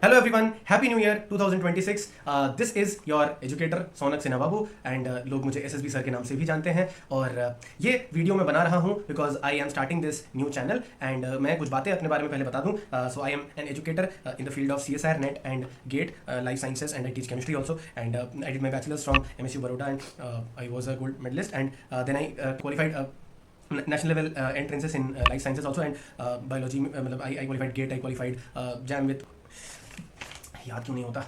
Hello everyone, Happy New Year 2026. This is your educator Shaunak Sinha Babu and लोग मुझे SSB sir के नाम से भी जानते हैं और ये वीडियो मैं बना रहा हूँ because I am starting this new channel and मैं कुछ बातें अपने बारे में पहले बता दूँ. So I am an educator in the field of CSR net and gate life sciences and I teach chemistry also and I did my bachelors from MSU Baroda and I was a gold medalist and then I qualified national level entrances in life sciences also and biology मतलब I qualified GATE, I qualified JAM with याद क्यों नहीं होता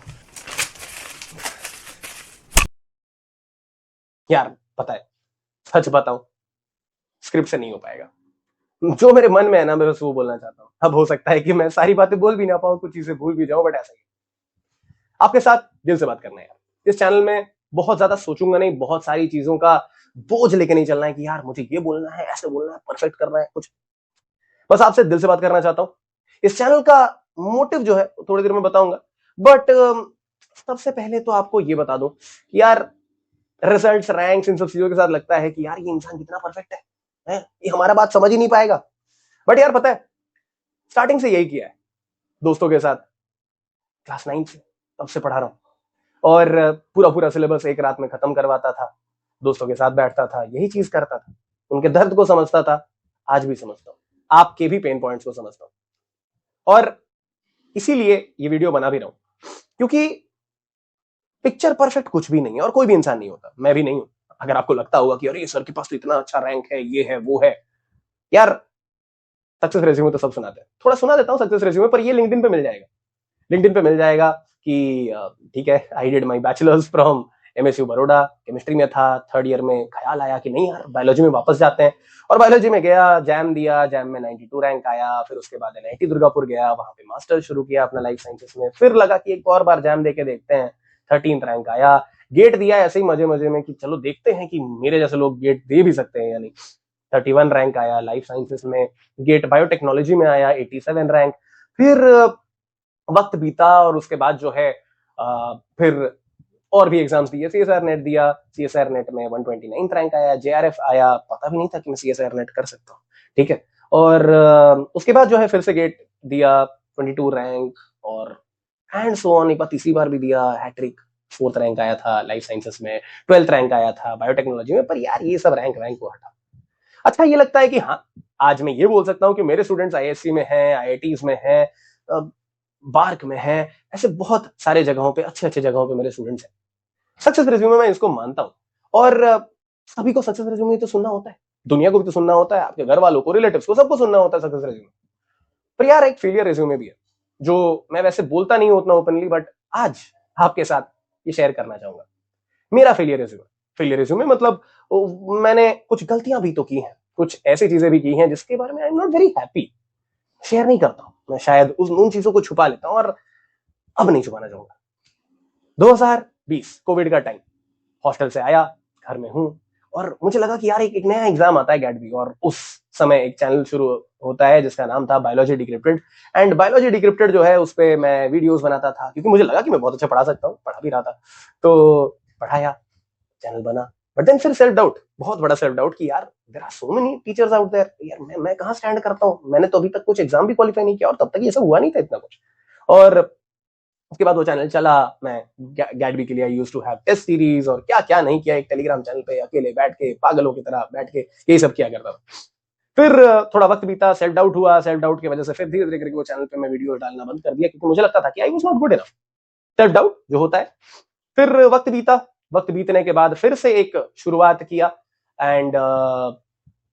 यार. पता है, सच बताऊं, script से नहीं हो पाएगा. जो मेरे मन में है ना, मैं बस वो बोलना चाहता हूं. अब हो सकता है कि मैं सारी बातें बोल भी ना पाऊं, कुछ चीजें भूल भी जाऊं, बट ऐसा ही आपके साथ दिल से बात करना है यार. इस चैनल में बहुत ज्यादा सोचूंगा नहीं, बहुत सारी चीजों का बोझ लेके नहीं चलना है कि यार मुझे ये बोलना है, ऐसे बोलना है, परफेक्ट करना है. कुछ बस आपसे दिल से बात करना चाहता हूं. इस चैनल का मोटिव जो है थोड़ी देर में बताऊंगा, बट सबसे पहले तो आपको ये बता दूं कि यार रिजल्ट्स, रैंक्स, इन सब चीजों के साथ लगता है कि यार ये इंसान कितना परफेक्ट है, ये हमारा बात समझ ही नहीं पाएगा. बट यार पता है, स्टार्टिंग से यही किया है दोस्तों के साथ. क्लास 9 से तब से पढ़ा रहा हूं और पूरा पूरा सिलेबस एक रात में खत्म करवाता था. दोस्तों के साथ बैठता था, यही चीज करता था, उनके दर्द को समझता था. आज भी समझता हूं, आपके भी पेन पॉइंट्स को समझता हूं और इसीलिए ये वीडियो बना भी रहा हूं, क्योंकि पिक्चर परफेक्ट कुछ भी नहीं है और कोई भी इंसान नहीं होता. मैं भी नहीं हूं. अगर आपको लगता होगा कि अरे सर के पास तो इतना अच्छा रैंक है, ये है, वो है, यार सक्सेस रेज्यूमे तो सब सुनाते हैं. थोड़ा सुना देता हूं सक्सेस रेज्यूमे, पर ये लिंक्डइन पे मिल जाएगा. लिंक्डइन पे मिल जाएगा कि ठीक है, आई did my bachelors from MSU Baroda, chemistry में था. थर्ड ईयर में ख्याल आया कि नहीं यार बायोलॉजी में वापस जाते हैं, और बायोलॉजी में गया, जैम दिया, जैम में 92 रैंक आया. फिर उसके बाद NIT दुर्गापुर गया, वहां पे मास्टर शुरू किया अपना लाइफ साइंसेस में. फिर लगा कि एक और बार जैम देके देखते हैं, 13th रैंक आया. गेट दिया ऐसे ही मजे मजे में कि चलो देखते हैं कि मेरे जैसे लोग गेट दे भी सकते हैं या नहीं. 31 रैंक आया लाइफ साइंसेस में. गेट बायोटेक्नोलॉजी में आया 87 रैंक. फिर वक्त बीता और उसके बाद जो है फिर और भी एग्जाम्स दिए. CSR नेट दिया, CSR नेट में 129 रैंक आया. JRF आया, पता भी नहीं था कि मैं CSR नेट कर सकता हूँ, ठीक है. और उसके बाद जो है फिर से गेट दिया, 22 रैंक, और एंड सो ऑन. एक बार तीसरी बार भी दिया, हैट्रिक, 4th रैंक आया था लाइफ साइंसेस में. 12th रैंक आया था बायोटेक्नोलॉजी में. पर यार ये सब रैंक वैंक को हटा. अच्छा ये लगता है कि हाँ, आज मैं ये बोल सकता हूँ कि मेरे स्टूडेंट्स ISC में हैं, IITs में हैं, बार्क में हैं. ऐसे बहुत सारे जगहों पे, अच्छे अच्छे जगहों पे मेरे स्टूडेंट्स हैं. सक्सेस रिज्यूमे मैं इसको मानता हूं, और सभी को सक्सेस रिज्यूमे तो सुनना होता है, दुनिया को भी तो सुनना होता है, आपके घर वालों को, रिलेटिव्स को, सबको सुनना होता है सक्सेस रिज्यूमे. पर यार एक फेलियर रिज्यूमे भी है, जो मैं वैसे बोलता नहीं हूं उतना ओपनली, बट आज आपके साथ ये शेयर करना चाहूंगा. मेरा फेलियर रिज्यूमे मतलब मैंने कुछ गलतियां भी तो की हैं, कुछ ऐसी चीजें भी की हैं जिसके बारे में आई am not very happy. Share नहीं करता हूं मैं, शायद उन चीजों को छुपा लेता हूं, और अब नहीं छुपाना चाहूंगा. 2020 कोविड का टाइम, हॉस्टल से आया, घर में हूं, और मुझे लगा कि यार एक नया एग्जाम आता है गैटबी, और उस समय एक चैनल शुरू होता है जिसका नाम था biology decrypted. And biology decrypted जो है उस पर मैं वीडियोस बनाता था, क्योंकि मुझे लगा कि मैं बहुत अच्छा पढ़ा सकता हूँ, पढ़ा भी रहा था. तो पढ़ाया, चैनल बना. बट देन फिर सेल्फ डाउट, बहुत बड़ा सेल्फ डाउट कि यार there are so many teachers out there. यार मैं कहां स्टैंड करता हूँ, मैंने तो अभी तक कुछ एग्जाम भी क्वालिफाई नहीं किया, और तब तक ये सब हुआ नहीं था इतना कुछ. और उसके बाद वो चैनल चला. मैं गैटबी के लिए I used to have test series, और क्या क्या नहीं किया. एक टेलीग्राम चैनल पे अकेले बैठ के पागलों की तरह बैठ के यही सब किया करता था. फिर थोड़ा वक्त बीता, सेल्फ डाउट हुआ. सेल्फ डाउट की वजह से फिर धीरे धीरे करके वो चैनल पे मैं वीडियो डालना बंद कर दिया, क्योंकि मुझे लगता था कि I was not good enough. Self doubt जो होता है. फिर वक्त बीता, वक्त बीतने के बाद फिर से एक शुरुआत किया, एंड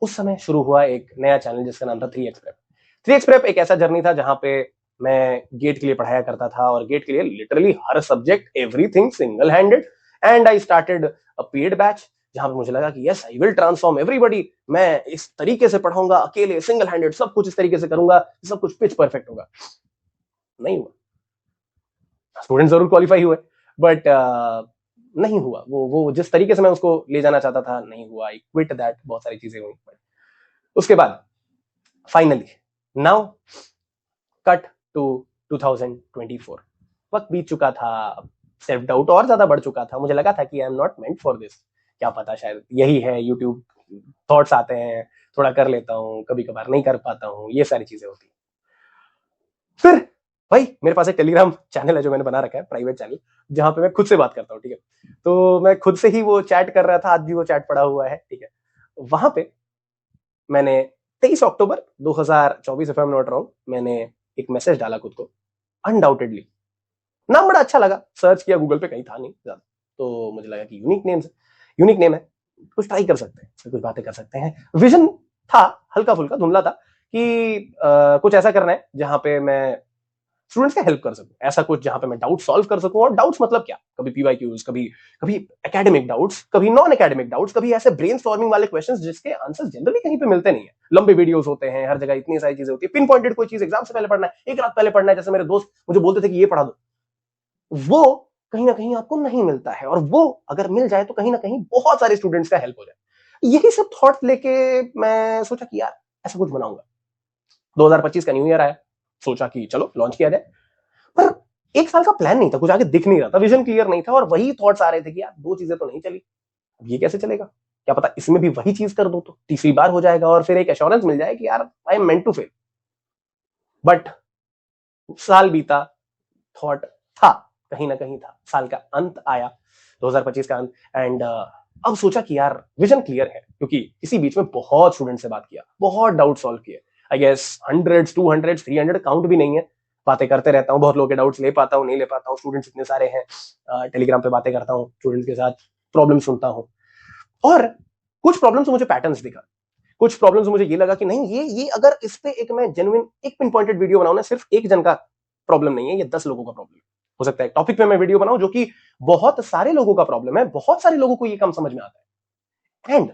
उस समय शुरू हुआ एक नया चैनल जिसका नाम था 3x Prep. 3x Prep एक ऐसा जर्नी था जहां पे मैं गेट के लिए पढ़ाया करता था, और गेट के लिए literally her subject, everything single handed. And I started a paid batch, जहां पे मुझे लगा कि yes I will transform everybody. मैं इस तरीके से पढ़ाऊंगा, अकेले, सिंगल हैंडेड, सब कुछ इस तरीके से करूंगा, सब कुछ पिच परफेक्ट होगा. नहीं हुआ. स्टूडेंट जरूर क्वालिफाई हुए, बट नहीं हुआ वो जिस तरीके से मैं उसको ले जाना चाहता था, नहीं हुआ. I quit that. बहुत सारी चीजें हुई. उसके बाद फाइनली नाउ कट टू 2024. वक्त बीत चुका था, सेल्फ डाउट और ज्यादा बढ़ चुका था. मुझे लगा था कि I am not meant for this. क्या पता शायद यही है, यूट्यूब थॉट्स आते हैं, थोड़ा कर लेता हूं, कभी कभार नहीं कर पाता हूं, ये सारी चीजें होती. फिर भाई मेरे पास एक टेलीग्राम चैनल है जो मैंने बना रखा है, प्राइवेट चैनल, जहां पे मैं खुद से बात करता हूँ, ठीक है। तो मैं खुद से ही वो चैट कर रहा था, आज भी वो चैट पड़ा हुआ है, ठीक है। वहां पे मैंने 23 अक्टूबर 2024 if I am not wrong, मैंने एक मैसेज डाला खुद को, अनडाउटेडली। नाम बड़ा अच्छा लगा, सर्च किया गूगल पे, कहीं था नहीं ज्यादा, तो मुझे लगा कि यूनिक नेम है, कुछ ट्राई कर सकते हैं, कुछ बातें कर सकते हैं। विजन था हल्का फुल्का, धुंधला था कि कुछ ऐसा करना है जहां पे मैं स्टूडेंट्स का हेल्प कर सकूं, ऐसा कुछ जहां पे मैं डाउट सॉल्व कर सकूं। और डाउट्स मतलब क्या, कभी पीवाईक्यूज, कभी कभी एकेडमिक डाउट्स, कभी नॉन एकेडमिक डाउट्स, कभी ऐसे ब्रेनस्टॉर्मिंग वाले क्वेश्चंस जिसके आंसर्स जनरली कहीं पे मिलते नहीं है। लंबे वीडियोस होते हैं, हर जगह इतनी सारी चीजें होती है, पिन पॉइंटेड कोई चीज एग्जाम से पहले पढ़ना है, एक रात पहले पढ़ना है, जैसे मेरे दोस्त मुझे बोलते थे कि ये पढ़ा दो, वो कहीं ना कहीं आपको नहीं मिलता है, और वो अगर मिल जाए तो कहीं ना कहीं बहुत सारे स्टूडेंट्स का हेल्प हो जाए। यही सब थॉट लेके मैं सोचा कि यार ऐसा कुछ बनाऊंगा। 2025 का न्यू ईयर आया, सोचा कि चलो लॉन्च किया जाए, पर एक साल का प्लान नहीं था, कुछ आगे दिख नहीं रहा था, विजन क्लियर नहीं था, और वही थॉट्स आ रहे थे कि यार दो चीजें तो नहीं चली, अब ये कैसे चलेगा, क्या पता इसमें भी वही चीज कर दूं तो तीसरी बार हो जाएगा, और फिर एक एश्योरेंस मिल जाए कि यार I am meant to fail. But साल बीता, थॉट था, कहीं ना कहीं था, साल का अंत आया, 2025 का अंत, एंड अब सोचा कि यार विजन क्लियर है, क्योंकि इसी बीच में बहुत स्टूडेंट से बात किया, बहुत डाउट सॉल्व किए, आई गेस 100, 200, 300 काउंट भी नहीं है। बातें करते रहता हूँ, बहुत लोगों के डाउट्स ले पाता हूँ, नहीं ले पाता हूँ, स्टूडेंट्स इतने सारे हैं, टेलीग्राम पे बातें करता हूँ स्टूडेंट्स के साथ, प्रॉब्लम सुनता हूँ, और कुछ प्रॉब्लम्स मुझे पैटर्न्स दिखा, कुछ प्रॉब्लम्स मुझे ये लगा कि नहीं, ये अगर इस पे एक मैं जेन्युइन एक पिन पॉइंटेड वीडियो बनाऊं ना, सिर्फ एक जन का प्रॉब्लम नहीं है, ये 10 लोगों का प्रॉब्लम है। हो सकता है एक टॉपिक पे मैं वीडियो बनाऊं जो कि बहुत सारे लोगों का प्रॉब्लम है, बहुत सारे लोगों को ये काम समझ में आता है, एंड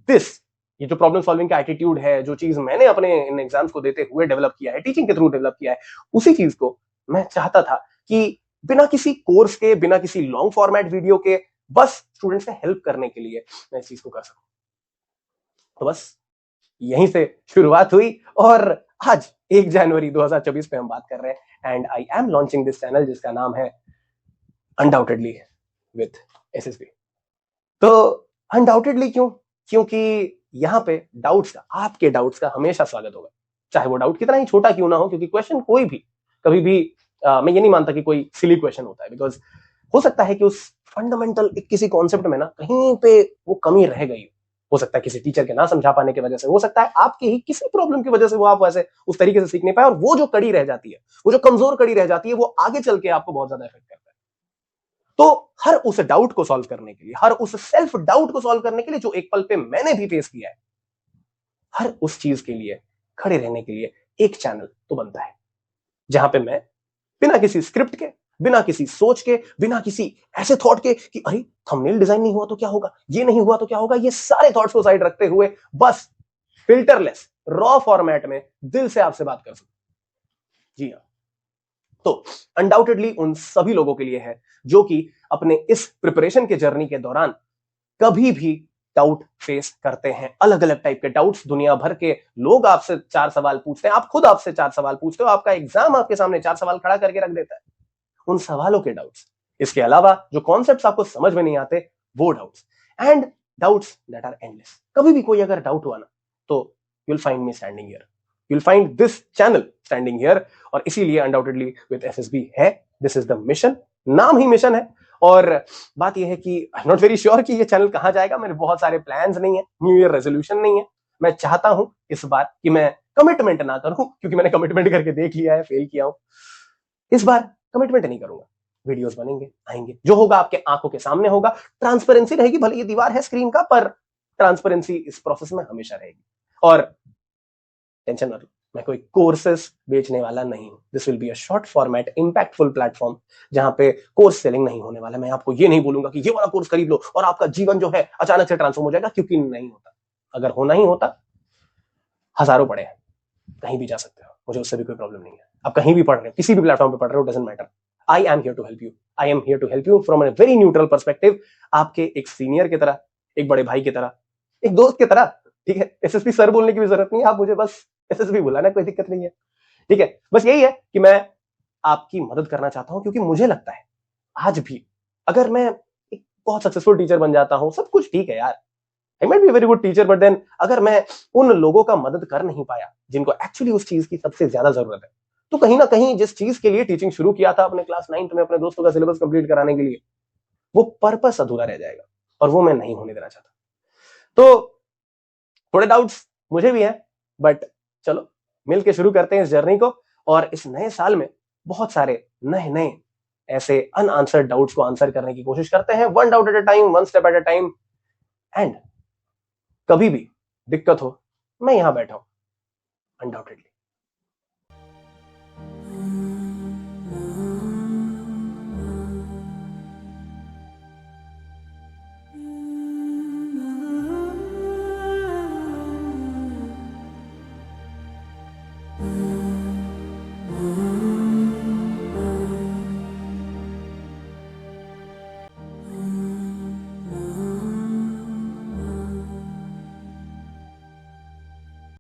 दिस, ये जो प्रॉब्लम सॉल्विंग का एटीट्यूड है, जो चीज मैंने अपने इन एग्जाम्स को देते हुए डेवलप किया है, टीचिंग के थ्रू डेवलप किया है, उसी चीज को मैं चाहता था कि बिना किसी कोर्स के, बिना किसी लॉन्ग फॉर्मेट वीडियो के, बस स्टूडेंट्स से हेल्प करने के लिए मैं इस चीज को कर सकूं। तो बस यहीं से शुरुआत हुई, और आज 1 जनवरी 2024 पे हम बात कर रहे हैं, and I am launching this channel जिसका नाम है अनडाउटेडली विद एसएसबी। तो अनडाउटेडली क्यों, क्योंकि यहां पे डाउट्स का, आपके डाउट्स का हमेशा स्वागत होगा, चाहे वो डाउट कितना ही छोटा क्यों ना हो, क्योंकि क्वेश्चन कोई भी, कभी भी मैं ये नहीं मानता कि कोई सिली क्वेश्चन होता है, बिकॉज हो सकता है कि उस फंडामेंटल किसी कॉन्सेप्ट में ना कहीं पे वो कमी रह गई हो सकता है किसी टीचर के ना समझा पाने की वजह से, हो सकता है आपके ही किसी प्रॉब्लम की वजह से वो आप वैसे उस तरीके से सीख नहीं पाए, और वो जो कड़ी रह जाती है, वो जो कमजोर कड़ी रह जाती है, वो आगे चल के आपको बहुत ज्यादा इफेक्ट करता है। तो हर उस डाउट को सॉल्व करने के लिए, हर उस सेल्फ डाउट को सॉल्व करने के लिए जो एक पल पे मैंने भी फेस किया है, हर उस चीज के लिए खड़े रहने के लिए एक चैनल तो बनता है, जहां पे मैं बिना किसी स्क्रिप्ट के, बिना किसी सोच के, बिना किसी ऐसे थॉट के कि अरे थंबनेल डिजाइन नहीं हुआ तो क्या होगा, ये नहीं हुआ तो क्या होगा, ये सारे थॉट्स को साइड रखते हुए बस फिल्टरलेस रॉ फॉर्मेट में दिल से आपसे बात कर सकूं। जी हाँ, तो अनडाउटेडली उन सभी लोगों के लिए है जो कि अपने इस प्रिपरेशन के जर्नी के दौरान कभी भी डाउट फेस करते हैं, अलग अलग टाइप के डाउट्स, दुनिया भर के लोग आपसे 4 सवाल पूछते हैं, आप खुद आपसे 4 सवाल पूछते हो, आपका एग्जाम आपके सामने 4 सवाल खड़ा करके रख देता है, उन सवालों के डाउट्स, इसके अलावा जो कॉन्सेप्ट्स आपको समझ में नहीं आते वो doubts, and doubts that are endless. कभी भी कोई अगर डाउट हुआ ना, तो you will find me standing here, you will find this channel standing here, और इसीलिए अनडाउटेडली विद एसएसबी है, दिस इज द मिशन, नाम ही मिशन है। और बात यह है कि I am not very sure कि ये चैनल कहां जाएगा, मेरे बहुत सारे प्लान्स नहीं है, न्यू ईयर रेजोल्यूशन नहीं है, मैं चाहता हूं इस बार कि मैं कमिटमेंट ना करूं, क्योंकि मैंने कमिटमेंट करके देख लिया है, फेल किया हूं, इस बार कमिटमेंट नहीं करूंगा, वीडियोस बनेंगे, आएंगे, जो होगा आपके आंखों के सामने होगा, ट्रांसपेरेंसी रहेगी, भले ये दीवार है स्क्रीन का, पर ट्रांसपेरेंसी इस प्रोसेस में हमेशा रहेगी। और टेंशन मत लो, मैं कोई कोर्सेस बेचने वाला नहीं हूं, this will be a short format impactful platform, जहां पे कोर्स सेलिंग नहीं होने वाला। मैं आपको ये नहीं बोलूंगा कि ये वाला कोर्स खरीद लो और आपका जीवन जो है अचानक से ट्रांसफॉर्म हो जाएगा, क्योंकि नहीं होता। अगर होना ही होता, हजारों पड़े हैं, कहीं भी जा सकते हो, मुझे उससे भी कोई प्रॉब्लम नहीं है, आप कहीं भी पढ़ रहे हो, किसी भी प्लेटफॉर्म पे पढ़ रहे हो, doesn't matter, I am here to help you, I am here to help you from a very neutral perspective, आपके एक सीनियर की तरह, एक बड़े भाई की तरह, एक दोस्त की तरह, ठीक है। एसएसपी सर बोलने की भी जरूरत नहीं है, आप मुझे बस एसएसपी बुलाना, कोई दिक्कत नहीं है, ठीक है। बस यही है कि मैं आपकी मदद करना चाहता हूं, क्योंकि मुझे लगता है आज भी अगर मैं एक बहुत सक्सेसफुल टीचर बन जाता हूं, सब कुछ ठीक है यार, I might be a very good teacher, but then अगर मैं उन लोगों का मदद कर नहीं पाया जिनको एक्चुअली उस चीज की सबसे ज्यादा जरूरत है, तो कहीं ना कहीं जिस चीज के लिए टीचिंग शुरू किया था अपने क्लास 9th में अपने दोस्तों का सिलेबस कंप्लीट कराने के लिए, वो पर्पस अधूरा रह जाएगा, और वो मैं नहीं होने देना चाहता। तो थोड़े डाउट्स मुझे भी हैं, बट चलो मिलके शुरू करते हैं इस जर्नी को, और इस नए साल में बहुत सारे नए नए ऐसे अनआंसर्ड डाउट्स को आंसर करने की कोशिश करते हैं, one doubt at a time, one step at a time. And कभी भी दिक्कत हो, मैं यहां बैठा हूं अनडाउटेडली।